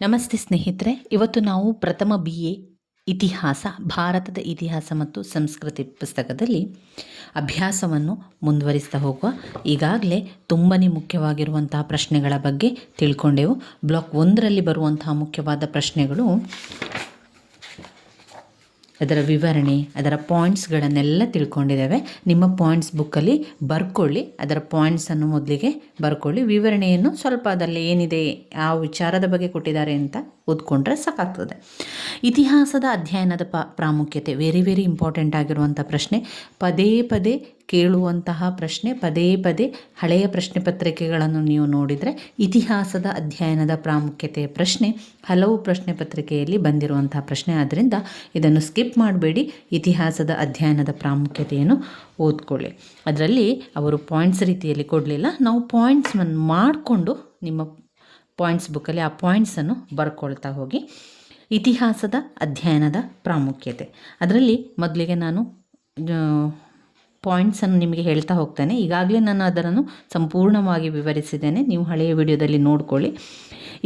ನಮಸ್ತೆ ಸ್ನೇಹಿತರೆ, ಇವತ್ತು ನಾವು ಪ್ರಥಮ BA ಇತಿಹಾಸ, ಭಾರತದ ಇತಿಹಾಸ ಮತ್ತು ಸಂಸ್ಕೃತಿ ಪುಸ್ತಕದಲ್ಲಿ ಅಭ್ಯಾಸವನ್ನು ಮುಂದುವರಿಸ್ತಾ ಹೋಗುವ. ಈಗಾಗಲೇ ತುಂಬಾ ಮುಖ್ಯವಾಗಿರುವಂತಹ ಪ್ರಶ್ನೆಗಳ ಬಗ್ಗೆ ತಿಳ್ಕೊಂಡೆವು. ಬ್ಲಾಕ್ 1ರಲ್ಲಿ ಬರುವಂತಹ ಮುಖ್ಯವಾದ ಪ್ರಶ್ನೆಗಳು, ಅದರ ವಿವರಣೆ, ಅದರ ಪಾಯಿಂಟ್ಸ್ಗಳನ್ನೆಲ್ಲ ತಿಳ್ಕೊಂಡಿದ್ದೇವೆ. ನಿಮ್ಮ ಪಾಯಿಂಟ್ಸ್ ಬುಕ್ಕಲ್ಲಿ ಬರ್ಕೊಳ್ಳಿ. ಅದರ ಪಾಯಿಂಟ್ಸನ್ನು ಮೊದಲಿಗೆ ಬರ್ಕೊಳ್ಳಿ. ವಿವರಣೆಯನ್ನು ಸ್ವಲ್ಪ ಅದರಲ್ಲಿ ಏನಿದೆ, ಆ ವಿಚಾರದ ಬಗ್ಗೆ ಕೊಟ್ಟಿದ್ದಾರೆ ಅಂತ ಓದ್ಕೊಂಡ್ರೆ ಸಾಕಾಗ್ತದೆ. ಇತಿಹಾಸದ ಅಧ್ಯಯನದ ಪ್ರಾಮುಖ್ಯತೆ ವೆರಿ ವೆರಿ ಇಂಪಾರ್ಟೆಂಟ್ ಆಗಿರುವಂಥ ಪ್ರಶ್ನೆ. ಪದೇ ಪದೇ ಕೇಳುವಂತಹ ಪ್ರಶ್ನೆ. ಪದೇ ಪದೇ ಹಳೆಯ ಪ್ರಶ್ನೆ ಪತ್ರಿಕೆಗಳನ್ನು ನೀವು ನೋಡಿದರೆ ಇತಿಹಾಸದ ಅಧ್ಯಯನದ ಪ್ರಾಮುಖ್ಯತೆಯ ಪ್ರಶ್ನೆ ಹಲವು ಪ್ರಶ್ನೆ ಪತ್ರಿಕೆಯಲ್ಲಿ ಬಂದಿರುವಂತಹ ಪ್ರಶ್ನೆ. ಆದ್ದರಿಂದ ಇದನ್ನು ಸ್ಕಿಪ್ ಮಾಡಬೇಡಿ. ಇತಿಹಾಸದ ಅಧ್ಯಯನದ ಪ್ರಾಮುಖ್ಯತೆಯನ್ನು ಓದ್ಕೊಳ್ಳಿ. ಅದರಲ್ಲಿ ಅವರು ಪಾಯಿಂಟ್ಸ್ ರೀತಿಯಲ್ಲಿ ಕೊಡಲಿಲ್ಲ. ನಾವು ಪಾಯಿಂಟ್ಸನ್ನು ಮಾಡಿಕೊಂಡು ನಿಮ್ಮ ಪಾಯಿಂಟ್ಸ್ ಬುಕ್ಕಲ್ಲಿ ಆ ಪಾಯಿಂಟ್ಸನ್ನು ಬರ್ಕೊಳ್ತಾ ಹೋಗಿ. ಇತಿಹಾಸದ ಅಧ್ಯಯನದ ಪ್ರಾಮುಖ್ಯತೆ, ಅದರಲ್ಲಿ ಮೊದಲಿಗೆ ನಾನು ಪಾಯಿಂಟ್ಸನ್ನು ನಿಮಗೆ ಹೇಳ್ತಾ ಹೋಗ್ತೇನೆ. ಈಗಾಗಲೇ ನಾನು ಅದನ್ನು ಸಂಪೂರ್ಣವಾಗಿ ವಿವರಿಸಿದ್ದೇನೆ, ನೀವು ಹಳೆಯ ವಿಡಿಯೋದಲ್ಲಿ ನೋಡ್ಕೊಳ್ಳಿ.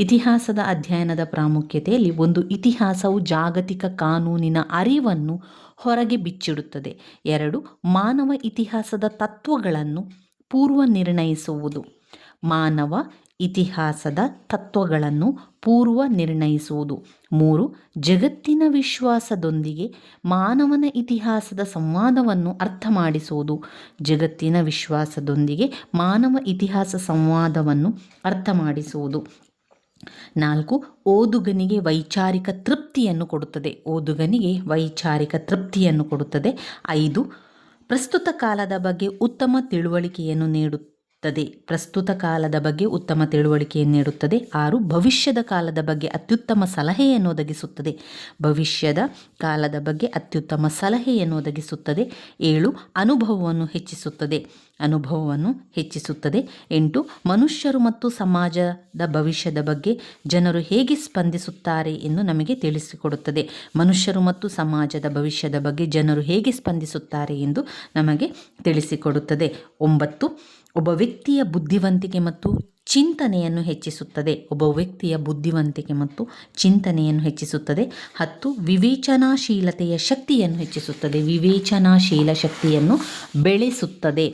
ಇತಿಹಾಸದ ಅಧ್ಯಯನದ ಪ್ರಾಮುಖ್ಯತೆಯಲ್ಲಿ ಒಂದು, ಇತಿಹಾಸವು ಜಾಗತಿಕ ಕಾನೂನಿನ ಅರಿವನ್ನು ಹೊರಗೆ ಬಿಚ್ಚಿಡುತ್ತದೆ. 2, ಮಾನವ ಇತಿಹಾಸದ ತತ್ವಗಳನ್ನು ಪೂರ್ವ ನಿರ್ಣಯಿಸುವುದು. ಮಾನವ ಇತಿಹಾಸದ ತತ್ವಗಳನ್ನು ಪೂರ್ವ ನಿರ್ಣಯಿಸುವುದು. 3, ಜಗತ್ತಿನ ವಿಶ್ವಾಸದೊಂದಿಗೆ ಮಾನವನ ಇತಿಹಾಸದ ಸಂವಾದವನ್ನು ಅರ್ಥ ಮಾಡಿಸುವುದು. ಜಗತ್ತಿನ ವಿಶ್ವಾಸದೊಂದಿಗೆ ಮಾನವ ಇತಿಹಾಸ ಸಂವಾದವನ್ನು ಅರ್ಥ ಮಾಡಿಸುವುದು. 4, ಓದುಗನಿಗೆ ವೈಚಾರಿಕ ತೃಪ್ತಿಯನ್ನು ಕೊಡುತ್ತದೆ. ಓದುಗನಿಗೆ ವೈಚಾರಿಕ ತೃಪ್ತಿಯನ್ನು ಕೊಡುತ್ತದೆ. 5, ಪ್ರಸ್ತುತ ಕಾಲದ ಬಗ್ಗೆ ಉತ್ತಮ ತಿಳುವಳಿಕೆಯನ್ನು ನೀಡುತ್ತದೆ. ಪ್ರಸ್ತುತ ಕಾಲದ ಬಗ್ಗೆ ಉತ್ತಮ ತಿಳುವಳಿಕೆಯನ್ನು ನೀಡುತ್ತದೆ. 6, ಭವಿಷ್ಯದ ಕಾಲದ ಬಗ್ಗೆ ಅತ್ಯುತ್ತಮ ಸಲಹೆಯನ್ನು ಒದಗಿಸುತ್ತದೆ. ಭವಿಷ್ಯದ ಕಾಲದ ಬಗ್ಗೆ ಅತ್ಯುತ್ತಮ ಸಲಹೆಯನ್ನು ಒದಗಿಸುತ್ತದೆ. 7, ಅನುಭವವನ್ನು ಹೆಚ್ಚಿಸುತ್ತದೆ. ಅನುಭವವನ್ನು ಹೆಚ್ಚಿಸುತ್ತದೆ. 8, ಮನುಷ್ಯರು ಮತ್ತು ಸಮಾಜದ ಭವಿಷ್ಯದ ಬಗ್ಗೆ ಜನರು ಹೇಗೆ ಸ್ಪಂದಿಸುತ್ತಾರೆ ಎಂದು ನಮಗೆ ತಿಳಿಸಿಕೊಡುತ್ತದೆ. ಮನುಷ್ಯರು ಮತ್ತು ಸಮಾಜದ ಭವಿಷ್ಯದ ಬಗ್ಗೆ ಜನರು ಹೇಗೆ ಸ್ಪಂದಿಸುತ್ತಾರೆ ಎಂದು ನಮಗೆ ತಿಳಿಸಿಕೊಡುತ್ತದೆ. 9, ಒಬ್ಬ ವ್ಯಕ್ತಿಯ ಬುದ್ಧಿವಂತಿಕೆ ಮತ್ತು ಚಿಂತನೆಯನ್ನು ಹೆಚ್ಚಿಸುತ್ತದೆ. ಒಬ್ಬ ವ್ಯಕ್ತಿಯ ಬುದ್ಧಿವಂತಿಕೆ ಮತ್ತು ಚಿಂತನೆಯನ್ನು ಹೆಚ್ಚಿಸುತ್ತದೆ. 10, ವಿವೇಚನಾಶೀಲತೆಯ ಶಕ್ತಿಯನ್ನು ಹೆಚ್ಚಿಸುತ್ತದೆ. ವಿವೇಚನಾಶೀಲ ಶಕ್ತಿಯನ್ನು ಬೆಳೆಸುತ್ತದೆ.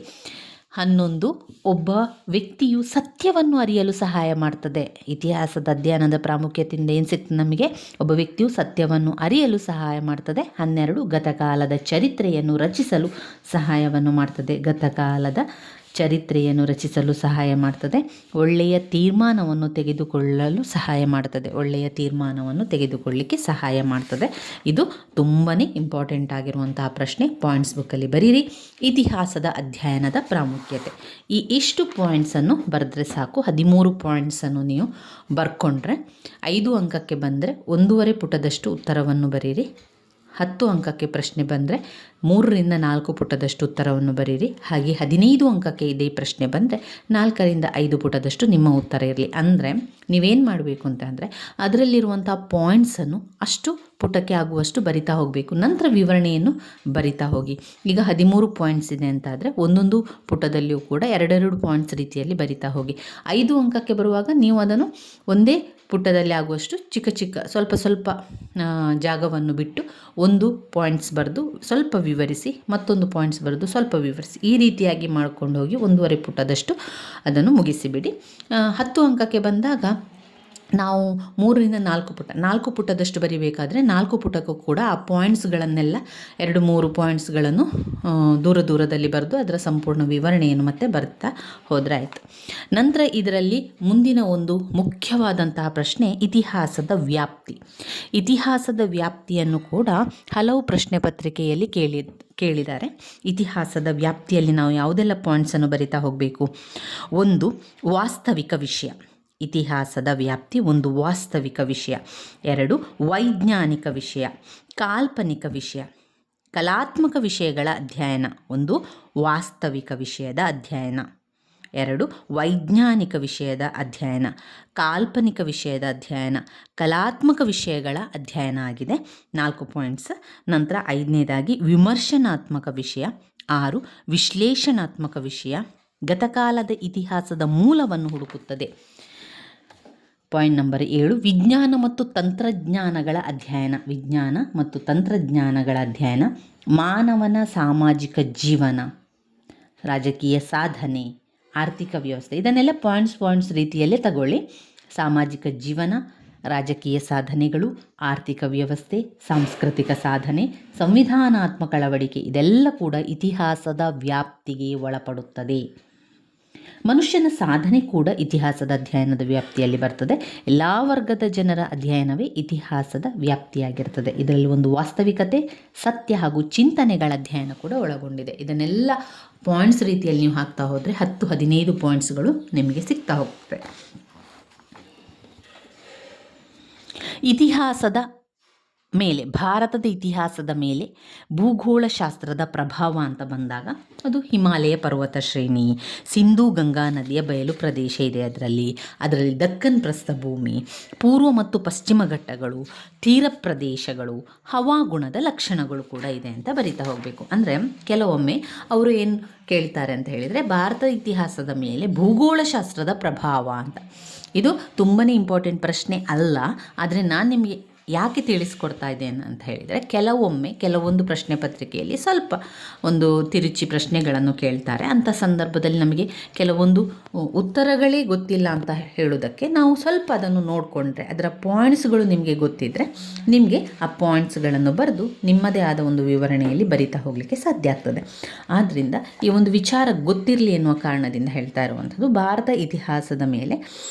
11, ಒಬ್ಬ ವ್ಯಕ್ತಿಯು ಸತ್ಯವನ್ನು ಅರಿಯಲು ಸಹಾಯ ಮಾಡ್ತದೆ. ಇತಿಹಾಸದ ಅಧ್ಯಯನದ ಪ್ರಾಮುಖ್ಯತೆಯಿಂದ ಏನು ಸಿಗ್ತದೆ ನಮಗೆ? ಒಬ್ಬ ವ್ಯಕ್ತಿಯು ಸತ್ಯವನ್ನು ಅರಿಯಲು ಸಹಾಯ ಮಾಡ್ತದೆ. 12, ಗತಕಾಲದ ಚರಿತ್ರೆಯನ್ನು ರಚಿಸಲು ಸಹಾಯವನ್ನು ಮಾಡ್ತದೆ. ಗತಕಾಲದ ಚರಿತ್ರೆಯನ್ನು ರಚಿಸಲು ಸಹಾಯ ಮಾಡ್ತದೆ. ಒಳ್ಳೆಯ ತೀರ್ಮಾನವನ್ನು ತೆಗೆದುಕೊಳ್ಳಲು ಸಹಾಯ ಮಾಡ್ತದೆ. ಒಳ್ಳೆಯ ತೀರ್ಮಾನವನ್ನು ತೆಗೆದುಕೊಳ್ಳಲಿಕ್ಕೆ ಸಹಾಯ ಮಾಡ್ತದೆ. ಇದು ತುಂಬಾ ಇಂಪಾರ್ಟೆಂಟ್ ಆಗಿರುವಂತಹ ಪ್ರಶ್ನೆ. ಪಾಯಿಂಟ್ಸ್ ಬುಕ್ಕಲ್ಲಿ ಬರೀರಿ. ಇತಿಹಾಸದ ಅಧ್ಯಯನದ ಪ್ರಾಮುಖ್ಯತೆ, ಇಷ್ಟು ಪಾಯಿಂಟ್ಸನ್ನು ಬರೆದ್ರೆ ಸಾಕು. 13 ಪಾಯಿಂಟ್ಸನ್ನು ನೀವು ಬರ್ಕೊಂಡ್ರೆ 5 ಅಂಕಕ್ಕೆ ಬಂದರೆ 1.5 ಪುಟದಷ್ಟು ಉತ್ತರವನ್ನು ಬರೀರಿ. 10 ಅಂಕಕ್ಕೆ ಪ್ರಶ್ನೆ ಬಂದರೆ 3ರಿಂದ 4 ಪುಟದಷ್ಟು ಉತ್ತರವನ್ನು ಬರೀರಿ. ಹಾಗೆ 15 ಅಂಕಕ್ಕೆ ಇದೇ ಪ್ರಶ್ನೆ ಬಂದರೆ 4ರಿಂದ 5 ಪುಟದಷ್ಟು ನಿಮ್ಮ ಉತ್ತರ ಇರಲಿ. ಅಂದರೆ ನೀವೇನು ಮಾಡಬೇಕು ಅಂತ ಅಂದರೆ ಅದರಲ್ಲಿರುವಂಥ ಪಾಯಿಂಟ್ಸನ್ನು ಅಷ್ಟು ಪುಟಕ್ಕೆ ಆಗುವಷ್ಟು ಬರಿತಾ ಹೋಗಬೇಕು. ನಂತರ ವಿವರಣೆಯನ್ನು ಬರಿತಾ ಹೋಗಿ. ಈಗ 13 ಪಾಯಿಂಟ್ಸ್ ಇದೆ ಅಂತ ಆದರೆ ಒಂದೊಂದು ಪುಟದಲ್ಲಿಯೂ ಕೂಡ 2 ಪಾಯಿಂಟ್ಸ್ ರೀತಿಯಲ್ಲಿ ಬರಿತಾ ಹೋಗಿ. 5 ಅಂಕಕ್ಕೆ ಬರುವಾಗ ನೀವು ಅದನ್ನು ಒಂದೇ ಪುಟದಲ್ಲಿ ಆಗುವಷ್ಟು ಚಿಕ್ಕ ಚಿಕ್ಕ ಸ್ವಲ್ಪ ಜಾಗವನ್ನು ಬಿಟ್ಟು ಒಂದು ಪಾಯಿಂಟ್ಸ್ ಬರೆದು ಸ್ವಲ್ಪ ವಿವರಿಸಿ, ಮತ್ತೊಂದು ಪಾಯಿಂಟ್ಸ್ ಬರೆದು ಸ್ವಲ್ಪ ವಿವರಿಸಿ, ಈ ರೀತಿಯಾಗಿ ಮಾಡ್ಕೊಂಡು ಹೋಗಿ 1.5 ಪುಟದಷ್ಟು ಅದನ್ನು ಮುಗಿಸಿಬಿಡಿ. 10 ಅಂಕಕ್ಕೆ ಬಂದಾಗ ನಾವು 3ರಿಂದ 4 ಪುಟದಷ್ಟು ಬರಿಬೇಕಾದ್ರೆ 4 ಪುಟಕ್ಕೂ ಕೂಡ ಆ ಪಾಯಿಂಟ್ಸ್ಗಳನ್ನೆಲ್ಲ 2-3 ಪಾಯಿಂಟ್ಸ್ಗಳನ್ನು ದೂರದಲ್ಲಿ ಬರೆದು ಅದರ ಸಂಪೂರ್ಣ ವಿವರಣೆಯನ್ನು ಮತ್ತೆ ಬರ್ತಾ ಹೋದರೆ ಆಯಿತು. ನಂತರ ಇದರಲ್ಲಿ ಮುಂದಿನ ಒಂದು ಮುಖ್ಯವಾದಂತಹ ಪ್ರಶ್ನೆ ಇತಿಹಾಸದ ವ್ಯಾಪ್ತಿ. ಇತಿಹಾಸದ ವ್ಯಾಪ್ತಿಯನ್ನು ಕೂಡ ಹಲವು ಪ್ರಶ್ನೆ ಪತ್ರಿಕೆಯಲ್ಲಿ ಕೇಳಿದ್ದಾರೆ. ಇತಿಹಾಸದ ವ್ಯಾಪ್ತಿಯಲ್ಲಿ ನಾವು ಯಾವುದೆಲ್ಲ ಪಾಯಿಂಟ್ಸನ್ನು ಬರಿತಾ ಹೋಗಬೇಕು? 1, ವಾಸ್ತವಿಕ ವಿಷಯ. ಇತಿಹಾಸದ ವ್ಯಾಪ್ತಿ 1, ವಾಸ್ತವಿಕ ವಿಷಯ. 2, ವೈಜ್ಞಾನಿಕ ವಿಷಯ. ಕಾಲ್ಪನಿಕ ವಿಷಯ. ಕಲಾತ್ಮಕ ವಿಷಯಗಳ ಅಧ್ಯಯನ. 1, ವಾಸ್ತವಿಕ ವಿಷಯದ ಅಧ್ಯಯನ. 2, ವೈಜ್ಞಾನಿಕ ವಿಷಯದ ಅಧ್ಯಯನ. ಕಾಲ್ಪನಿಕ ವಿಷಯದ ಅಧ್ಯಯನ. ಕಲಾತ್ಮಕ ವಿಷಯಗಳ ಅಧ್ಯಯನ ಆಗಿದೆ. 4 ಪಾಯಿಂಟ್ಸ್. ನಂತರ 5ನೇದಾಗಿ ವಿಮರ್ಶನಾತ್ಮಕ ವಿಷಯ. 6, ವಿಶ್ಲೇಷಣಾತ್ಮಕ ವಿಷಯ. ಗತಕಾಲದ ಇತಿಹಾಸದ ಮೂಲವನ್ನು ಹುಡುಕುತ್ತದೆ. ಪಾಯಿಂಟ್ ನಂಬರ್ 7, ವಿಜ್ಞಾನ ಮತ್ತು ತಂತ್ರಜ್ಞಾನಗಳ ಅಧ್ಯಯನ. ವಿಜ್ಞಾನ ಮತ್ತು ತಂತ್ರಜ್ಞಾನಗಳ ಅಧ್ಯಯನ, ಮಾನವನ ಸಾಮಾಜಿಕ ಜೀವನ, ರಾಜಕೀಯ ಸಾಧನೆ, ಆರ್ಥಿಕ ವ್ಯವಸ್ಥೆ. ಇದನ್ನೆಲ್ಲ ಪಾಯಿಂಟ್ಸ್ ರೀತಿಯಲ್ಲೇ ತಗೊಳ್ಳಿ. ಸಾಮಾಜಿಕ ಜೀವನ, ರಾಜಕೀಯ ಸಾಧನೆಗಳು, ಆರ್ಥಿಕ ವ್ಯವಸ್ಥೆ, ಸಾಂಸ್ಕೃತಿಕ ಸಾಧನೆ, ಸಂವಿಧಾನಾತ್ಮಕ ಅಳವಡಿಕೆ, ಇದೆಲ್ಲ ಕೂಡ ಇತಿಹಾಸದ ವ್ಯಾಪ್ತಿಗೆ ಒಳಪಡುತ್ತದೆ. ಮನುಷ್ಯನ ಸಾಧನೆ ಕೂಡ ಇತಿಹಾಸದ ಅಧ್ಯಯನದ ವ್ಯಾಪ್ತಿಯಲ್ಲಿ ಬರ್ತದೆ. ಎಲ್ಲ ವರ್ಗದ ಜನರ ಅಧ್ಯಯನವೇ ಇತಿಹಾಸದ ವ್ಯಾಪ್ತಿಯಾಗಿರ್ತದೆ. ಇದರಲ್ಲಿ ಒಂದು ವಾಸ್ತವಿಕತೆ, ಸತ್ಯ ಹಾಗೂ ಚಿಂತನೆಗಳ ಅಧ್ಯಯನ ಕೂಡ ಒಳಗೊಂಡಿದೆ. ಇದನ್ನೆಲ್ಲ ಪಾಯಿಂಟ್ಸ್ ರೀತಿಯಲ್ಲಿ ನೀವು ಹಾಕ್ತಾ ಹೋದರೆ 10-15 ಪಾಯಿಂಟ್ಸ್ಗಳು ನಿಮಗೆ ಸಿಗ್ತಾ ಹೋಗ್ತದೆ. ಇತಿಹಾಸದ ಮೇಲೆ, ಭಾರತದ ಇತಿಹಾಸದ ಮೇಲೆ ಭೂಗೋಳಶಾಸ್ತ್ರದ ಪ್ರಭಾವ ಅಂತ ಬಂದಾಗ ಅದು ಹಿಮಾಲಯ ಪರ್ವತ ಶ್ರೇಣಿ, ಸಿಂಧೂ ಗಂಗಾ ನದಿಯ ಬಯಲು ಪ್ರದೇಶ ಇದೆ. ಅದರಲ್ಲಿ ದಕ್ಕನ್ ಪ್ರಸ್ಥಭೂಮಿ, ಪೂರ್ವ ಮತ್ತು ಪಶ್ಚಿಮ ಘಟ್ಟಗಳು, ತೀರ ಪ್ರದೇಶಗಳು, ಹವಾಗುಣದ ಲಕ್ಷಣಗಳು ಕೂಡ ಇದೆ ಅಂತ ಬರಿತಾ ಹೋಗಬೇಕು. ಅಂದರೆ ಕೆಲವೊಮ್ಮೆ ಅವರು ಏನು ಕೇಳ್ತಾರೆ ಅಂತ ಹೇಳಿದರೆ, ಭಾರತದ ಇತಿಹಾಸದ ಮೇಲೆ ಭೂಗೋಳಶಾಸ್ತ್ರದ ಪ್ರಭಾವ ಅಂತ. ಇದು ತುಂಬಾ ಇಂಪಾರ್ಟೆಂಟ್ ಪ್ರಶ್ನೆ ಅಲ್ಲ, ಆದರೆ ನಾನು ನಿಮಗೆ ಯಾಕೆ ತಿಳಿಸ್ಕೊಡ್ತಾ ಇದ್ದೇನೆ ಅಂತ ಹೇಳಿದರೆ, ಕೆಲವೊಂದು ಪ್ರಶ್ನೆ ಪತ್ರಿಕೆಯಲ್ಲಿ ಸ್ವಲ್ಪ ಒಂದು ತಿರುಚಿ ಪ್ರಶ್ನೆಗಳನ್ನು ಕೇಳ್ತಾರೆ. ಅಂಥ ಸಂದರ್ಭದಲ್ಲಿ ನಮಗೆ ಕೆಲವೊಂದು ಉತ್ತರಗಳೇ ಗೊತ್ತಿಲ್ಲ ಅಂತ ಹೇಳೋದಕ್ಕೆ ನಾವು ಸ್ವಲ್ಪ ಅದನ್ನು ನೋಡಿಕೊಂಡ್ರೆ, ಅದರ ಪಾಯಿಂಟ್ಸ್ಗಳು ನಿಮಗೆ ಗೊತ್ತಿದ್ದರೆ ನಿಮಗೆ ಆ ಪಾಯಿಂಟ್ಸ್ಗಳನ್ನು ಬರೆದು ನಿಮ್ಮದೇ ಆದ ಒಂದು ವಿವರಣೆಯಲ್ಲಿ ಬರಿತಾ ಹೋಗಲಿಕ್ಕೆ ಸಾಧ್ಯ ಆಗ್ತದೆ. ಆದ್ದರಿಂದ ಈ ಒಂದು ವಿಚಾರ ಗೊತ್ತಿರಲಿ ಎನ್ನುವ ಕಾರಣದಿಂದ ಹೇಳ್ತಾ ಇರುವಂಥದ್ದು. ಭಾರತ ಇತಿಹಾಸದ ಮೇಲೆ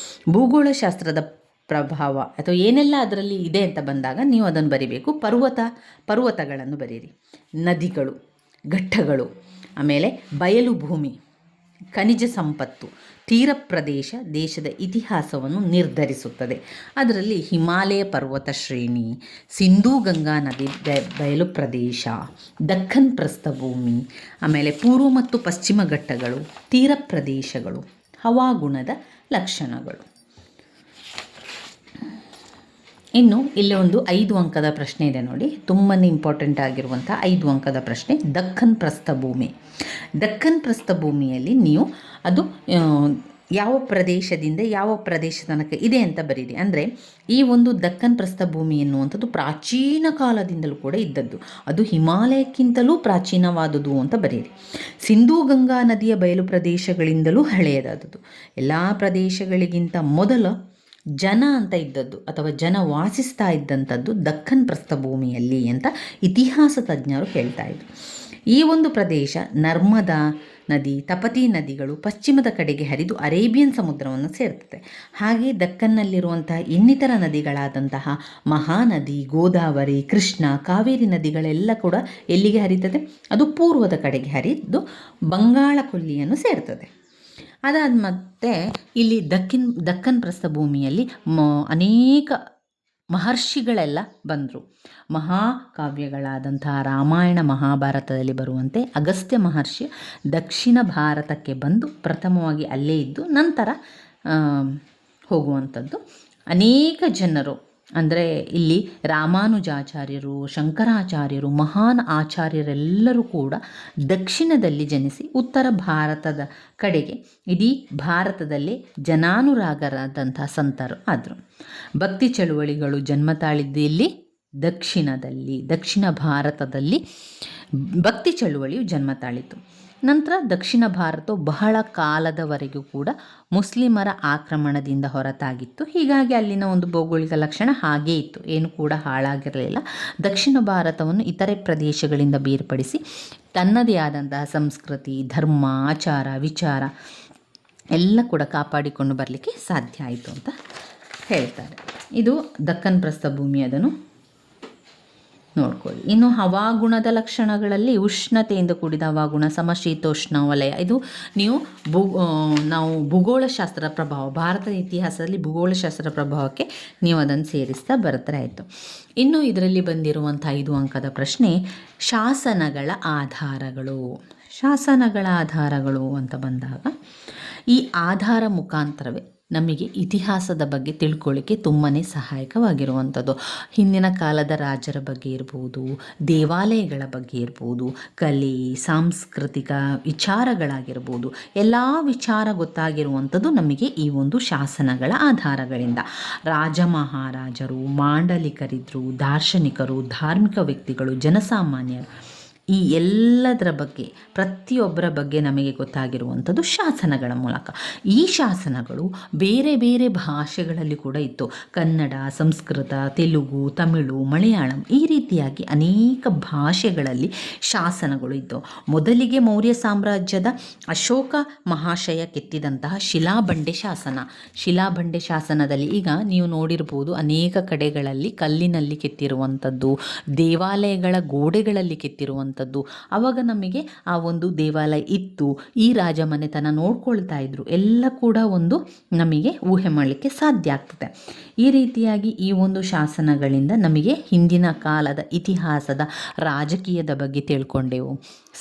ಭೂಗೋಳಶಾಸ್ತ್ರದ ಪ್ರಭಾವ ಅಥವಾ ಏನೆಲ್ಲ ಅದರಲ್ಲಿ ಇದೆ ಅಂತ ಬಂದಾಗ ನೀವು ಅದನ್ನು ಬರಿಬೇಕು. ಪರ್ವತಗಳನ್ನು ಬರೀರಿ, ನದಿಗಳು, ಘಟ್ಟಗಳು, ಆಮೇಲೆ ಬಯಲು ಭೂಮಿ, ಖನಿಜ ಸಂಪತ್ತು, ತೀರ ಪ್ರದೇಶ ದೇಶದ ಇತಿಹಾಸವನ್ನು ನಿರ್ಧರಿಸುತ್ತದೆ. ಅದರಲ್ಲಿ ಹಿಮಾಲಯ ಪರ್ವತ ಶ್ರೇಣಿ, ಸಿಂಧೂ ಗಂಗಾ ನದಿ ಬಯಲು ಪ್ರದೇಶ, ದಕ್ಕನ್ ಪ್ರಸ್ಥಭೂಮಿ, ಆಮೇಲೆ ಪೂರ್ವ ಮತ್ತು ಪಶ್ಚಿಮ ಘಟ್ಟಗಳು, ತೀರ ಪ್ರದೇಶಗಳು, ಹವಾಗುಣದ ಲಕ್ಷಣಗಳು. ಇನ್ನು ಇಲ್ಲಿ ಒಂದು 5 ಅಂಕದ ಪ್ರಶ್ನೆ ಇದೆ ನೋಡಿ, ತುಂಬಾ ಇಂಪಾರ್ಟೆಂಟ್ ಆಗಿರುವಂಥ 5 ಅಂಕದ ಪ್ರಶ್ನೆ. ದಕ್ಕನ್ ಪ್ರಸ್ಥಭೂಮಿ. ದಕ್ಕನ್ ಪ್ರಸ್ಥಭೂಮಿಯಲ್ಲಿ ನೀವು ಅದು ಯಾವ ಪ್ರದೇಶದಿಂದ ಯಾವ ಪ್ರದೇಶ ತನಕ ಇದೆ ಅಂತ ಬರೀರಿ. ಅಂದರೆ ಈ ಒಂದು ದಕ್ಕನ್ ಪ್ರಸ್ಥಭೂಮಿ ಎನ್ನುವಂಥದ್ದು ಪ್ರಾಚೀನ ಕಾಲದಿಂದಲೂ ಕೂಡ ಇದ್ದದ್ದು, ಅದು ಹಿಮಾಲಯಕ್ಕಿಂತಲೂ ಪ್ರಾಚೀನವಾದುದು ಅಂತ ಬರೀರಿ. ಸಿಂಧೂ ಗಂಗಾ ನದಿಯ ಬಯಲು ಪ್ರದೇಶಗಳಿಂದಲೂ ಹಳೆಯದಾದದ್ದು, ಎಲ್ಲ ಪ್ರದೇಶಗಳಿಗಿಂತ ಮೊದಲ ಜನ ಅಂತ ಇದ್ದದ್ದು ಅಥವಾ ಜನ ವಾಸಿಸ್ತಾ ಇದ್ದಂಥದ್ದು ದಕ್ಕನ್ ಪ್ರಸ್ಥಭೂಮಿಯಲ್ಲಿ ಅಂತ ಇತಿಹಾಸ ತಜ್ಞರು ಹೇಳ್ತಾ ಇದ್ರು. ಈ ಒಂದು ಪ್ರದೇಶ ನರ್ಮದಾ ನದಿ, ತಪತಿ ನದಿಗಳು ಪಶ್ಚಿಮದ ಕಡೆಗೆ ಹರಿದು ಅರೇಬಿಯನ್ ಸಮುದ್ರವನ್ನು ಸೇರ್ತದೆ. ಹಾಗೆ ದಕ್ಕನ್ನಲ್ಲಿರುವಂತಹ ಇನ್ನಿತರ ನದಿಗಳಾದಂತಹ ಮಹಾನದಿ, ಗೋದಾವರಿ, ಕೃಷ್ಣ, ಕಾವೇರಿ ನದಿಗಳೆಲ್ಲ ಕೂಡ ಎಲ್ಲಿಗೆ ಹರಿತದೆ? ಅದು ಪೂರ್ವದ ಕಡೆಗೆ ಹರಿದು ಬಂಗಾಳ ಕೊಲ್ಲಿಯನ್ನು ಸೇರ್ತದೆ. ಅದಾದ ಮತ್ತೆ ಇಲ್ಲಿ ದಕ್ಕನ್ ಪ್ರಸ್ಥಭೂಮಿಯಲ್ಲಿ ಅನೇಕ ಮಹರ್ಷಿಗಳೆಲ್ಲ ಬಂದರು. ಮಹಾಕಾವ್ಯಗಳಾದಂತಹ ರಾಮಾಯಣ ಮಹಾಭಾರತದಲ್ಲಿ ಬರುವಂತೆ ಅಗಸ್ತ್ಯ ಮಹರ್ಷಿ ದಕ್ಷಿಣ ಭಾರತಕ್ಕೆ ಬಂದು ಪ್ರಥಮವಾಗಿ ಅಲ್ಲೇ ಇದ್ದು ನಂತರ ಹೋಗುವಂಥದ್ದು. ಅನೇಕ ಜನರು ಅಂದರೆ ಇಲ್ಲಿ ರಾಮಾನುಜಾಚಾರ್ಯರು, ಶಂಕರಾಚಾರ್ಯರು, ಮಹಾನ್ ಆಚಾರ್ಯರೆಲ್ಲರೂ ಕೂಡ ದಕ್ಷಿಣದಲ್ಲಿ ಜನಿಸಿ ಉತ್ತರ ಭಾರತದ ಕಡೆಗೆ ಇಡೀ ಭಾರತದಲ್ಲಿ ಜನಾನುರಾಗರಾದಂಥ ಸಂತರು ಆದರು. ಭಕ್ತಿ ಚಳುವಳಿಗಳು ಜನ್ಮ ತಾಳಿದ್ದು ಇಲ್ಲಿ ದಕ್ಷಿಣ ಭಾರತದಲ್ಲಿ ಭಕ್ತಿ ಚಳುವಳಿಯು ಜನ್ಮ ತಾಳಿತು. ನಂತರ ದಕ್ಷಿಣ ಭಾರತವು ಬಹಳ ಕಾಲದವರೆಗೂ ಕೂಡ ಮುಸ್ಲಿಮರ ಆಕ್ರಮಣದಿಂದ ಹೊರತಾಗಿತ್ತು. ಹೀಗಾಗಿ ಅಲ್ಲಿನ ಒಂದು ಭೌಗೋಳಿಕ ಲಕ್ಷಣ ಹಾಗೇ ಇತ್ತು, ಏನು ಕೂಡ ಹಾಳಾಗಿರಲಿಲ್ಲ. ದಕ್ಷಿಣ ಭಾರತವನ್ನು ಇತರೆ ಪ್ರದೇಶಗಳಿಂದ ಬೇರ್ಪಡಿಸಿ ತನ್ನದೇ ಆದಂತಹ ಸಂಸ್ಕೃತಿ, ಧರ್ಮ, ಆಚಾರ, ವಿಚಾರ ಎಲ್ಲ ಕೂಡ ಕಾಪಾಡಿಕೊಂಡು ಬರಲಿಕ್ಕೆ ಸಾಧ್ಯ ಆಯಿತು ಅಂತ ಹೇಳ್ತಾರೆ. ಇದು ದಕ್ಕನ್ ಪ್ರಸ್ಥಭೂಮಿ, ಅದನ್ನು ನೋಡ್ಕೊಳ್ಳಿ. ಇನ್ನು ಹವಾಗುಣದ ಲಕ್ಷಣಗಳಲ್ಲಿ ಉಷ್ಣತೆಯಿಂದ ಕೂಡಿದ ಹವಾಗುಣ, ಸಮಶೀತೋಷ್ಣ ವಲಯ. ಇದು ನಾವು ಭೂಗೋಳಶಾಸ್ತ್ರದ ಪ್ರಭಾವ, ಭಾರತದ ಇತಿಹಾಸದಲ್ಲಿ ಭೂಗೋಳಶಾಸ್ತ್ರದ ಪ್ರಭಾವಕ್ಕೆ ನೀವು ಅದನ್ನು ಸೇರಿಸ್ತಾ ಬರ್ತಾರೆ ಆಯಿತು. ಇನ್ನು ಇದರಲ್ಲಿ ಬಂದಿರುವಂಥ 5 ಅಂಕದ ಪ್ರಶ್ನೆ, ಶಾಸನಗಳ ಆಧಾರಗಳು. ಶಾಸನಗಳ ಆಧಾರಗಳು ಅಂತ ಬಂದಾಗ ಈ ಆಧಾರ ಮುಖಾಂತರವೇ ನಮಗೆ ಇತಿಹಾಸದ ಬಗ್ಗೆ ತಿಳ್ಕೊಳ್ಳಿಕ್ಕೆ ತುಂಬಾ ಸಹಾಯಕವಾಗಿರುವಂಥದ್ದು. ಹಿಂದಿನ ಕಾಲದ ರಾಜರ ಬಗ್ಗೆ ಇರ್ಬೋದು, ದೇವಾಲಯಗಳ ಬಗ್ಗೆ ಇರ್ಬೋದು, ಕಲೆ, ಸಾಂಸ್ಕೃತಿಕ ವಿಚಾರಗಳಾಗಿರ್ಬೋದು, ಎಲ್ಲ ವಿಚಾರ ಗೊತ್ತಾಗಿರುವಂಥದ್ದು ನಮಗೆ ಈ ಒಂದು ಶಾಸನಗಳ ಆಧಾರಗಳಿಂದ. ರಾಜ ಮಹಾರಾಜರು, ಮಾಂಡಲಿಕರಿದ್ದರು, ದಾರ್ಶನಿಕರು, ಧಾರ್ಮಿಕ ವ್ಯಕ್ತಿಗಳು, ಜನಸಾಮಾನ್ಯರು, ಈ ಎಲ್ಲದರ ಬಗ್ಗೆ, ಪ್ರತಿಯೊಬ್ಬರ ಬಗ್ಗೆ ನಮಗೆ ಗೊತ್ತಾಗಿರುವಂಥದ್ದು ಶಾಸನಗಳ ಮೂಲಕ. ಈ ಶಾಸನಗಳು ಬೇರೆ ಬೇರೆ ಭಾಷೆಗಳಲ್ಲಿ ಕೂಡ ಇತ್ತು. ಕನ್ನಡ, ಸಂಸ್ಕೃತ, ತೆಲುಗು, ತಮಿಳು, ಮಲಯಾಳಂ, ಈ ರೀತಿಯಾಗಿ ಅನೇಕ ಭಾಷೆಗಳಲ್ಲಿ ಶಾಸನಗಳು ಇದ್ದವು. ಮೊದಲಿಗೆ ಮೌರ್ಯ ಸಾಮ್ರಾಜ್ಯದ ಅಶೋಕ ಮಹಾಶಯ ಕೆತ್ತಿದಂತಹ ಶಿಲಾಬಂಡೆ ಶಾಸನ. ಶಿಲಾಬಂಡೆ ಶಾಸನದಲ್ಲಿ ಈಗ ನೀವು ನೋಡಿರ್ಬೋದು, ಅನೇಕ ಕಡೆಗಳಲ್ಲಿ ಕಲ್ಲಿನಲ್ಲಿ ಕೆತ್ತಿರುವಂಥದ್ದು, ದೇವಾಲಯಗಳ ಗೋಡೆಗಳಲ್ಲಿ ಕೆತ್ತಿರುವಂಥದ್ದು. ಆವಾಗ ನಮಗೆ ಆ ಒಂದು ದೇವಾಲಯ ಇತ್ತು, ಈ ರಾಜಮನೆತನ ನೋಡ್ಕೊಳ್ತಾ ಇದ್ರು, ಎಲ್ಲ ಕೂಡ ಒಂದು ನಮಗೆ ಊಹೆ ಮಾಡಲಿಕ್ಕೆ ಸಾಧ್ಯ ಆಗ್ತದೆ. ಈ ರೀತಿಯಾಗಿ ಈ ಒಂದು ಶಾಸನಗಳಿಂದ ನಮಗೆ ಹಿಂದಿನ ಕಾಲದ ಇತಿಹಾಸದ, ರಾಜಕೀಯದ ಬಗ್ಗೆ ತಿಳ್ಕೊಂಡೆವು.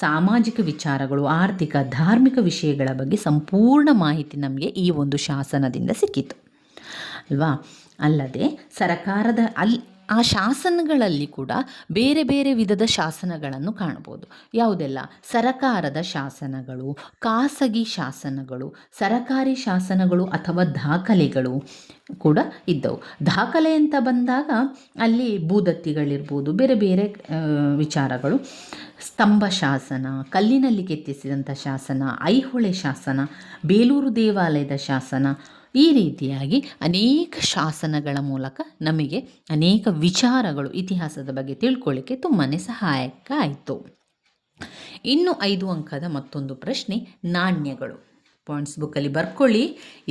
ಸಾಮಾಜಿಕ ವಿಚಾರಗಳು, ಆರ್ಥಿಕ, ಧಾರ್ಮಿಕ ವಿಷಯಗಳ ಬಗ್ಗೆ ಸಂಪೂರ್ಣ ಮಾಹಿತಿ ನಮಗೆ ಈ ಒಂದು ಶಾಸನದಿಂದ ಸಿಕ್ಕಿತು ಅಲ್ವಾ. ಅಲ್ಲದೆ ಸರಕಾರದ ಆ ಶಾಸನಗಳಲ್ಲಿ ಕೂಡ ಬೇರೆ ಬೇರೆ ವಿಧದ ಶಾಸನಗಳನ್ನು ಕಾಣ್ಬೋದು. ಯಾವುದೆಲ್ಲ? ಸರಕಾರದ ಶಾಸನಗಳು, ಖಾಸಗಿ ಶಾಸನಗಳು, ಸರಕಾರಿ ಶಾಸನಗಳು ಅಥವಾ ದಾಖಲೆಗಳು ಕೂಡ ಇದ್ದವು. ದಾಖಲೆ ಅಂತ ಬಂದಾಗ ಅಲ್ಲಿ ಭೂದತ್ತಿಗಳಿರ್ಬೋದು, ಬೇರೆ ಬೇರೆ ವಿಚಾರಗಳು, ಸ್ತಂಭ ಶಾಸನ, ಕಲ್ಲಿನಲ್ಲಿ ಕೆತ್ತಿಸಿದಂಥ ಶಾಸನ, ಐಹೊಳೆ ಶಾಸನ, ಬೇಲೂರು ದೇವಾಲಯದ ಶಾಸನ, ಈ ರೀತಿಯಾಗಿ ಅನೇಕ ಶಾಸನಗಳ ಮೂಲಕ ನಮಗೆ ಅನೇಕ ವಿಚಾರಗಳು ಇತಿಹಾಸದ ಬಗ್ಗೆ ತಿಳ್ಕೊಳ್ಳಿಕ್ಕೆ ತುಂಬಾ ಸಹಾಯಕ ಆಯಿತು. ಇನ್ನು 5 ಅಂಕದ ಮತ್ತೊಂದು ಪ್ರಶ್ನೆ, ನಾಣ್ಯಗಳು. ಪಾಯಿಂಟ್ಸ್ ಬುಕ್ಕಲ್ಲಿ ಬರ್ಕೊಳ್ಳಿ.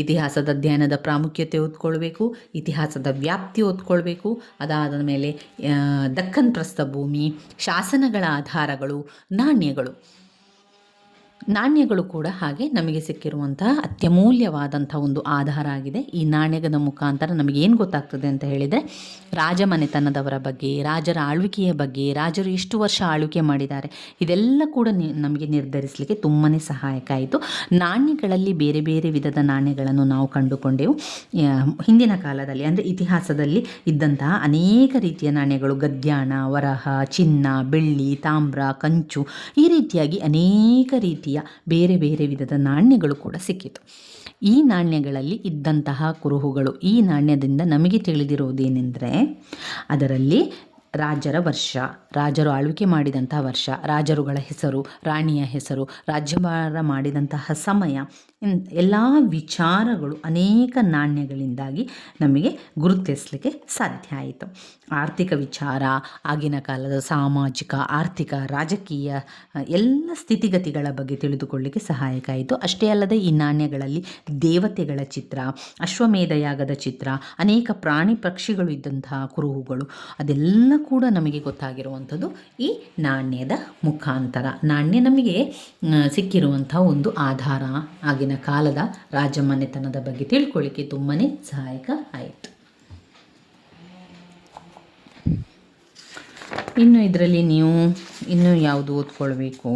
ಇತಿಹಾಸದ ಅಧ್ಯಯನದ ಪ್ರಾಮುಖ್ಯತೆ ಓದ್ಕೊಳ್ಬೇಕು, ಇತಿಹಾಸದ ವ್ಯಾಪ್ತಿ ಓದ್ಕೊಳ್ಬೇಕು, ಅದಾದ ಮೇಲೆ ದಕ್ಕನ್ ಪ್ರಸ್ಥಭೂಮಿ, ಶಾಸನಗಳ ಆಧಾರಗಳು, ನಾಣ್ಯಗಳು. ನಾಣ್ಯಗಳು ಕೂಡ ಹಾಗೆ ನಮಗೆ ಸಿಕ್ಕಿರುವಂತಹ ಅತ್ಯಮೂಲ್ಯವಾದಂಥ ಒಂದು ಆಧಾರ ಆಗಿದೆ. ಈ ನಾಣ್ಯದ ಮುಖಾಂತರ ನಮಗೆ ಏನು ಗೊತ್ತಾಗ್ತದೆ ಅಂತ ಹೇಳಿದರೆ, ರಾಜಮನೆತನದವರ ಬಗ್ಗೆ, ರಾಜರ ಆಳ್ವಿಕೆಯ ಬಗ್ಗೆ, ರಾಜರು ಎಷ್ಟು ವರ್ಷ ಆಳ್ವಿಕೆ ಮಾಡಿದ್ದಾರೆ, ಇದೆಲ್ಲ ಕೂಡ ನಮಗೆ ನಿರ್ಧರಿಸಲಿಕ್ಕೆ ತುಂಬಾ ಸಹಾಯಕ ಆಯಿತು. ನಾಣ್ಯಗಳಲ್ಲಿ ಬೇರೆ ಬೇರೆ ವಿಧದ ನಾಣ್ಯಗಳನ್ನು ನಾವು ಕಂಡುಕೊಂಡೆವು. ಹಿಂದಿನ ಕಾಲದಲ್ಲಿ ಅಂದರೆ ಇತಿಹಾಸದಲ್ಲಿ ಇದ್ದಂತಹ ಅನೇಕ ರೀತಿಯ ನಾಣ್ಯಗಳು, ಗದ್ಯಾಣ, ವರಹ, ಚಿನ್ನ, ಬೆಳ್ಳಿ, ತಾಮ್ರ, ಕಂಚು, ಈ ರೀತಿಯಾಗಿ ಅನೇಕ ರೀತಿಯ ಬೇರೆ ಬೇರೆ ವಿಧದ ನಾಣ್ಯಗಳು ಕೂಡ ಸಿಕ್ಕಿತು. ಈ ನಾಣ್ಯಗಳಲ್ಲಿ ಇದ್ದಂತಹ ಕುರುಹುಗಳು, ಈ ನಾಣ್ಯದಿಂದ ನಮಗೆ ತಿಳಿದಿರುವುದೇನೆಂದರೆ, ಅದರಲ್ಲಿ ರಾಜರ ವರ್ಷ, ರಾಜರು ಆಳ್ವಿಕೆ ಮಾಡಿದಂತಹ ವರ್ಷ, ರಾಜರುಗಳ ಹೆಸರು, ರಾಣಿಯ ಹೆಸರು, ರಾಜ್ಯಭಾರ ಮಾಡಿದಂತಹ ಸಮಯ, ಎಲ್ಲ ವಿಚಾರಗಳು ಅನೇಕ ನಾಣ್ಯಗಳಿಂದಾಗಿ ನಮಗೆ ಗುರುತಿಸಲಿಕ್ಕೆ ಸಾಧ್ಯ ಆಯಿತು. ಆರ್ಥಿಕ ವಿಚಾರ, ಆಗಿನ ಕಾಲದ ಸಾಮಾಜಿಕ, ಆರ್ಥಿಕ, ರಾಜಕೀಯ ಎಲ್ಲ ಸ್ಥಿತಿಗತಿಗಳ ಬಗ್ಗೆ ತಿಳಿದುಕೊಳ್ಳಲಿಕ್ಕೆ ಸಹಾಯಕ ಆಯಿತು. ಅಷ್ಟೇ ಅಲ್ಲದೆ ಈ ನಾಣ್ಯಗಳಲ್ಲಿ ದೇವತೆಗಳ ಚಿತ್ರ, ಅಶ್ವಮೇಧ ಯಾಗದ ಚಿತ್ರ, ಅನೇಕ ಪ್ರಾಣಿ ಪಕ್ಷಿಗಳು ಇದ್ದಂತಹ ಕುರುಹುಗಳು, ಅದೆಲ್ಲ ಕೂಡ ನಮಗೆ ಗೊತ್ತಾಗಿರುವಂಥದ್ದು ಈ ನಾಣ್ಯದ ಮುಖಾಂತರ. ನಾಣ್ಯ ನಮಗೆ ಸಿಕ್ಕಿರುವಂಥ ಒಂದು ಆಧಾರ, ಆಗಿನ ಕಾಲದ ರಾಜಮನೆತನದ ಬಗ್ಗೆ ತಿಳ್ಕೊಳ್ಳಿಕ್ಕೆ ತುಂಬಾ ಸಹಾಯಕ ಆಯಿತು. ಇನ್ನು ಇದರಲ್ಲಿ ನೀವು ಇನ್ನೂ ಯಾವುದು ಓದ್ಕೊಳ್ಬೇಕು?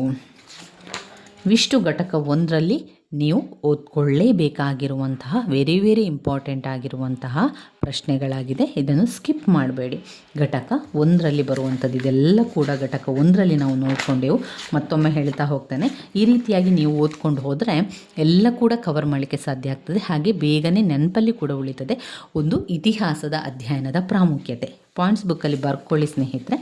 ವಿಷ್ಣು ಘಟಕ 1ರಲ್ಲಿ ನೀವು ಓದ್ಕೊಳ್ಳೇಬೇಕಾಗಿರುವಂತಹ ವೆರಿ ವೆರಿ ಇಂಪಾರ್ಟೆಂಟ್ ಆಗಿರುವಂತಹ ಪ್ರಶ್ನೆಗಳಾಗಿದೆ. ಇದನ್ನು ಸ್ಕಿಪ್ ಮಾಡಬೇಡಿ. ಘಟಕ 1ರಲ್ಲಿ ಬರುವಂಥದ್ದು ಇದೆಲ್ಲ ಕೂಡ ಘಟಕ 1ರಲ್ಲಿ ನಾವು ನೋಡಿಕೊಂಡೆವು. ಮತ್ತೊಮ್ಮೆ ಹೇಳ್ತಾ ಹೋಗ್ತಾನೆ, ಈ ರೀತಿಯಾಗಿ ನೀವು ಓದ್ಕೊಂಡು ಹೋದರೆ ಎಲ್ಲ ಕೂಡ ಕವರ್ ಮಾಡಲಿಕ್ಕೆ ಸಾಧ್ಯ ಆಗ್ತದೆ. ಹಾಗೆ ಬೇಗನೆ ನೆನಪಲ್ಲಿ ಕೂಡ ಉಳಿತದೆ. ಒಂದು ಇತಿಹಾಸದ ಅಧ್ಯಯನದ ಪ್ರಾಮುಖ್ಯತೆ ಪಾಯಿಂಟ್ಸ್ ಬುಕ್ಕಲ್ಲಿ ಬರ್ಕೊಳ್ಳಿ ಸ್ನೇಹಿತರೆ.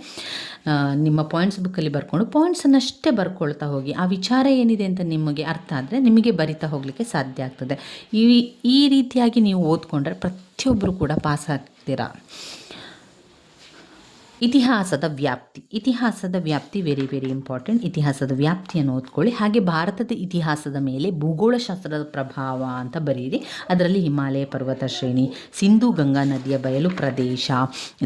ನಿಮ್ಮ ಪಾಯಿಂಟ್ಸ್ ಬುಕ್ಕಲ್ಲಿ ಬರ್ಕೊಂಡು ಪಾಯಿಂಟ್ಸನ್ನಷ್ಟೇ ಬರ್ಕೊಳ್ತಾ ಹೋಗಿ. ಆ ವಿಚಾರ ಏನಿದೆ ಅಂತ ನಿಮಗೆ ಅರ್ಥ ಆದರೆ ನಿಮಗೆ ಬರಿತಾ ಹೋಗಲಿಕ್ಕೆ ಸಾಧ್ಯ ಆಗ್ತದೆ. ಈ ರೀತಿಯಾಗಿ ನೀವು ಓದ್ಕೊಂಡ್ರೆ ಪ್ರತಿಯೊಬ್ಬರು ಕೂಡ ಪಾಸ್ ಆಗ್ತೀರಾ. ಇತಿಹಾಸದ ವ್ಯಾಪ್ತಿ ವೆರಿ ವೆರಿ ಇಂಪಾರ್ಟೆಂಟ್. ಇತಿಹಾಸದ ವ್ಯಾಪ್ತಿಯನ್ನು ಓದ್ಕೊಳ್ಳಿ. ಹಾಗೆ ಭಾರತದ ಇತಿಹಾಸದ ಮೇಲೆ ಭೂಗೋಳಶಾಸ್ತ್ರದ ಪ್ರಭಾವ ಅಂತ ಬರೀರಿ. ಅದರಲ್ಲಿ ಹಿಮಾಲಯ ಪರ್ವತ ಶ್ರೇಣಿ, ಸಿಂಧೂ ಗಂಗಾ ನದಿಯ ಬಯಲು ಪ್ರದೇಶ,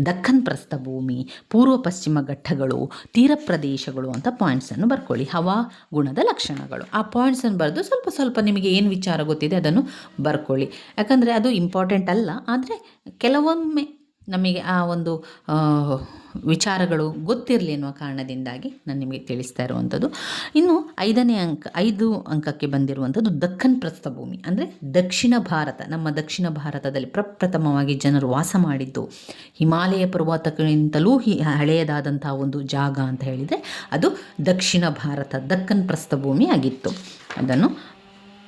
ದಕ್ಕನ್ ಪ್ರಸ್ಥಭೂಮಿ, ಪೂರ್ವ ಪಶ್ಚಿಮ ಘಟ್ಟಗಳು, ತೀರ ಪ್ರದೇಶಗಳು ಅಂತ ಪಾಯಿಂಟ್ಸನ್ನು ಬರ್ಕೊಳ್ಳಿ. ಹವಾಗುಣದ ಲಕ್ಷಣಗಳು, ಆ ಪಾಯಿಂಟ್ಸನ್ನು ಬರೆದು ಸ್ವಲ್ಪ ನಿಮಗೆ ಏನು ವಿಚಾರ ಗೊತ್ತಿದೆ ಅದನ್ನು ಬರ್ಕೊಳ್ಳಿ. ಯಾಕಂದರೆ ಅದು ಇಂಪಾರ್ಟೆಂಟ್ ಅಲ್ಲ, ಆದರೆ ಕೆಲವೊಮ್ಮೆ ನಮಗೆ ಆ ಒಂದು ವಿಚಾರಗಳು ಗೊತ್ತಿರಲಿ ಅನ್ನುವ ಕಾರಣದಿಂದಾಗಿ ನಾನು ನಿಮಗೆ ತಿಳಿಸ್ತಾ ಇರುವಂಥದ್ದು. ಇನ್ನು 5 ಅಂಕಕ್ಕೆ ಬಂದಿರುವಂಥದ್ದು ದಕ್ಕನ್ ಪ್ರಸ್ಥಭೂಮಿ, ಅಂದರೆ ದಕ್ಷಿಣ ಭಾರತ. ನಮ್ಮ ದಕ್ಷಿಣ ಭಾರತದಲ್ಲಿ ಪ್ರಪ್ರಥಮವಾಗಿ ಜನರು ವಾಸ ಮಾಡಿದ್ದು ಹಿಮಾಲಯ ಪರ್ವತಕ್ಕಿಂತಲೂ ಹಳೆಯದಾದಂಥ ಒಂದು ಜಾಗ ಅಂತ ಹೇಳಿದರೆ ಅದು ದಕ್ಷಿಣ ಭಾರತ, ದಕ್ಕನ್ ಪ್ರಸ್ಥಭೂಮಿ ಆಗಿತ್ತು. ಅದನ್ನು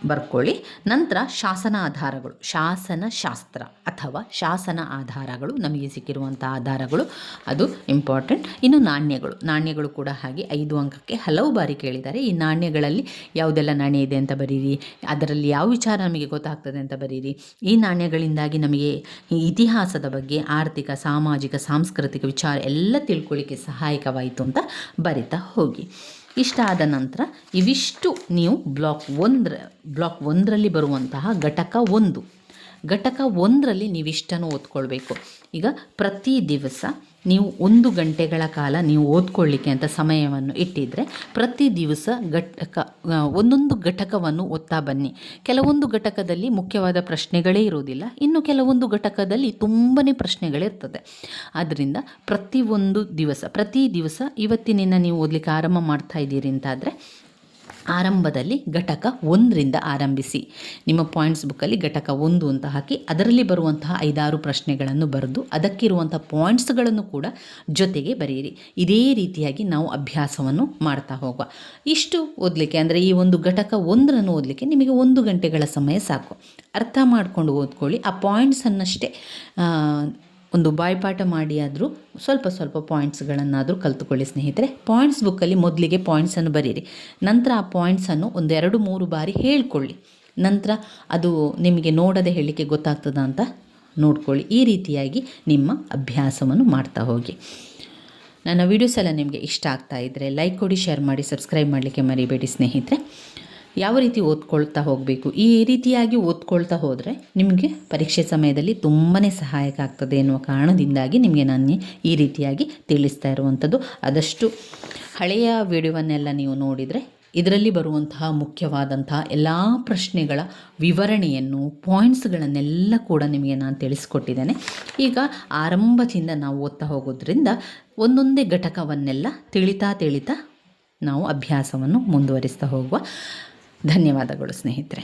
ಬರ್ಕೊಳ್ಳಿ. ನಂತರ ಶಾಸನ ಆಧಾರಗಳು, ಶಾಸನಶಾಸ್ತ್ರ ಅಥವಾ ಶಾಸನ ಆಧಾರಗಳು, ನಮಗೆ ಸಿಕ್ಕಿರುವಂಥ ಆಧಾರಗಳು, ಅದು ಇಂಪಾರ್ಟೆಂಟ್. ಇನ್ನು ನಾಣ್ಯಗಳು ಕೂಡ ಹಾಗೆ 5 ಅಂಕಕ್ಕೆ ಹಲವು ಬಾರಿ ಕೇಳಿದ್ದಾರೆ. ಈ ನಾಣ್ಯಗಳಲ್ಲಿ ಯಾವುದೆಲ್ಲ ನಾಣ್ಯ ಇದೆ ಅಂತ ಬರೀರಿ, ಅದರಲ್ಲಿ ಯಾವ ವಿಚಾರ ನಮಗೆ ಗೊತ್ತಾಗ್ತದೆ ಅಂತ ಬರೀರಿ. ಈ ನಾಣ್ಯಗಳಿಂದಾಗಿ ನಮಗೆ ಈ ಇತಿಹಾಸದ ಬಗ್ಗೆ ಆರ್ಥಿಕ, ಸಾಮಾಜಿಕ, ಸಾಂಸ್ಕೃತಿಕ ವಿಚಾರ ಎಲ್ಲ ತಿಳ್ಕೊಳ್ಳಿಕ್ಕೆ ಸಹಾಯಕವಾಯಿತು ಅಂತ ಬರಿತಾ ಹೋಗಿ. ಇಷ್ಟ ಆದ ನಂತರ ಇವಿಷ್ಟು ನೀವು ಬ್ಲಾಕ್ 1ರಲ್ಲಿ ಬರುವಂತಹ ಘಟಕ 1ರಲ್ಲಿ ನೀವಿಷ್ಟನ್ನು ಓದ್ಕೊಳ್ಬೇಕು. ಈಗ ಪ್ರತಿ ದಿವಸ ನೀವು 1 ಗಂಟೆಗಳ ಕಾಲ ನೀವು ಓದ್ಕೊಳ್ಳಿಕ್ಕೆ ಅಂತ ಸಮಯವನ್ನು ಇಟ್ಟಿದ್ದರೆ ಪ್ರತಿ ದಿವಸ ಒಂದೊಂದು ಘಟಕವನ್ನು ಓದ್ತಾ ಬನ್ನಿ. ಕೆಲವೊಂದು ಘಟಕದಲ್ಲಿ ಮುಖ್ಯವಾದ ಪ್ರಶ್ನೆಗಳೇ ಇರುವುದಿಲ್ಲ, ಇನ್ನು ಕೆಲವೊಂದು ಘಟಕದಲ್ಲಿ ತುಂಬಾ ಪ್ರಶ್ನೆಗಳಿರ್ತದೆ. ಆದ್ದರಿಂದ ಪ್ರತಿ ದಿವಸ ಇವತ್ತಿನಿಂದ ನೀವು ಓದಲಿಕ್ಕೆ ಆರಂಭ ಮಾಡ್ತಾ ಇದ್ದೀರಿ ಅಂತಾದರೆ ಆರಂಭದಲ್ಲಿ ಘಟಕ 1ರಿಂದ ಆರಂಭಿಸಿ. ನಿಮ್ಮ ಪಾಯಿಂಟ್ಸ್ ಬುಕ್ಕಲ್ಲಿ ಘಟಕ 1 ಅಂತ ಹಾಕಿ ಅದರಲ್ಲಿ ಬರುವಂತಹ 5-6 ಪ್ರಶ್ನೆಗಳನ್ನು ಬರೆದು ಅದಕ್ಕಿರುವಂಥ ಪಾಯಿಂಟ್ಸ್ಗಳನ್ನು ಕೂಡ ಜೊತೆಗೆ ಬರೆಯಿರಿ. ಇದೇ ರೀತಿಯಾಗಿ ನಾವು ಅಭ್ಯಾಸವನ್ನು ಮಾಡ್ತಾ ಹೋಗುವ. ಇಷ್ಟು ಓದಲಿಕ್ಕೆ, ಅಂದರೆ ಈ ಒಂದು ಘಟಕ 1ರನ್ನು ಓದಲಿಕ್ಕೆ ನಿಮಗೆ 1 ಗಂಟೆಗಳ ಸಮಯ ಸಾಕು. ಅರ್ಥ ಮಾಡಿಕೊಂಡು ಓದ್ಕೊಳ್ಳಿ. ಆ ಪಾಯಿಂಟ್ಸನ್ನಷ್ಟೇ ಒಂದು ಬಾಯ್ಪಾಠ ಮಾಡಿ ಆದರೂ ಸ್ವಲ್ಪ ಪಾಯಿಂಟ್ಸ್ಗಳನ್ನಾದರೂ ಕಲ್ತುಕೊಳ್ಳಿ ಸ್ನೇಹಿತರೆ. ಪಾಯಿಂಟ್ಸ್ ಬುಕ್ಕಲ್ಲಿ ಮೊದಲಿಗೆ ಪಾಯಿಂಟ್ಸನ್ನು ಬರೀರಿ, ನಂತರ ಆ ಪಾಯಿಂಟ್ಸನ್ನು 1-2-3 ಬಾರಿ ಹೇಳ್ಕೊಳ್ಳಿ. ನಂತರ ಅದು ನಿಮಗೆ ನೋಡದೆ ಹೇಳಲಿಕ್ಕೆ ಗೊತ್ತಾಗ್ತದ ಅಂತ ನೋಡ್ಕೊಳ್ಳಿ. ಈ ರೀತಿಯಾಗಿ ನಿಮ್ಮ ಅಭ್ಯಾಸವನ್ನು ಮಾಡ್ತಾ ಹೋಗಿ. ನನ್ನ ವೀಡಿಯೋಸ್ ಎಲ್ಲ ನಿಮಗೆ ಇಷ್ಟ ಆಗ್ತಾ ಇದ್ದರೆ ಲೈಕ್ ಕೊಡಿ, ಶೇರ್ ಮಾಡಿ, ಸಬ್ಸ್ಕ್ರೈಬ್ ಮಾಡಲಿಕ್ಕೆ ಮರಿಬೇಡಿ ಸ್ನೇಹಿತರೆ. ಯಾವ ರೀತಿ ಓದ್ಕೊಳ್ತಾ ಹೋಗಬೇಕು, ಈ ರೀತಿಯಾಗಿ ಓದ್ಕೊಳ್ತಾ ಹೋದರೆ ನಿಮಗೆ ಪರೀಕ್ಷೆ ಸಮಯದಲ್ಲಿ ತುಂಬಾ ಸಹಾಯಕ ಆಗ್ತದೆ ಎನ್ನುವ ಕಾರಣದಿಂದಾಗಿ ನಿಮಗೆ ನಾನು ಈ ರೀತಿಯಾಗಿ ತಿಳಿಸ್ತಾ ಇರುವಂಥದ್ದು. ಆದಷ್ಟು ಹಳೆಯ ವಿಡಿಯೋವನ್ನೆಲ್ಲ ನೀವು ನೋಡಿದರೆ ಇದರಲ್ಲಿ ಬರುವಂತಹ ಮುಖ್ಯವಾದಂತಹ ಎಲ್ಲ ಪ್ರಶ್ನೆಗಳ ವಿವರಣೆಯನ್ನು, ಪಾಯಿಂಟ್ಸ್ಗಳನ್ನೆಲ್ಲ ಕೂಡ ನಿಮಗೆ ನಾನು ತಿಳಿಸ್ಕೊಟ್ಟಿದ್ದೇನೆ. ಈಗ ಆರಂಭದಿಂದ ನಾವು ಓದ್ತಾ ಹೋಗೋದ್ರಿಂದ ಒಂದೊಂದೇ ಘಟಕವನ್ನೆಲ್ಲ ತಿಳಿತಾ ನಾವು ಅಭ್ಯಾಸವನ್ನು ಮುಂದುವರಿಸ್ತಾ ಹೋಗುವ. ಧನ್ಯವಾದಗಳು ಸ್ನೇಹಿತರೆ.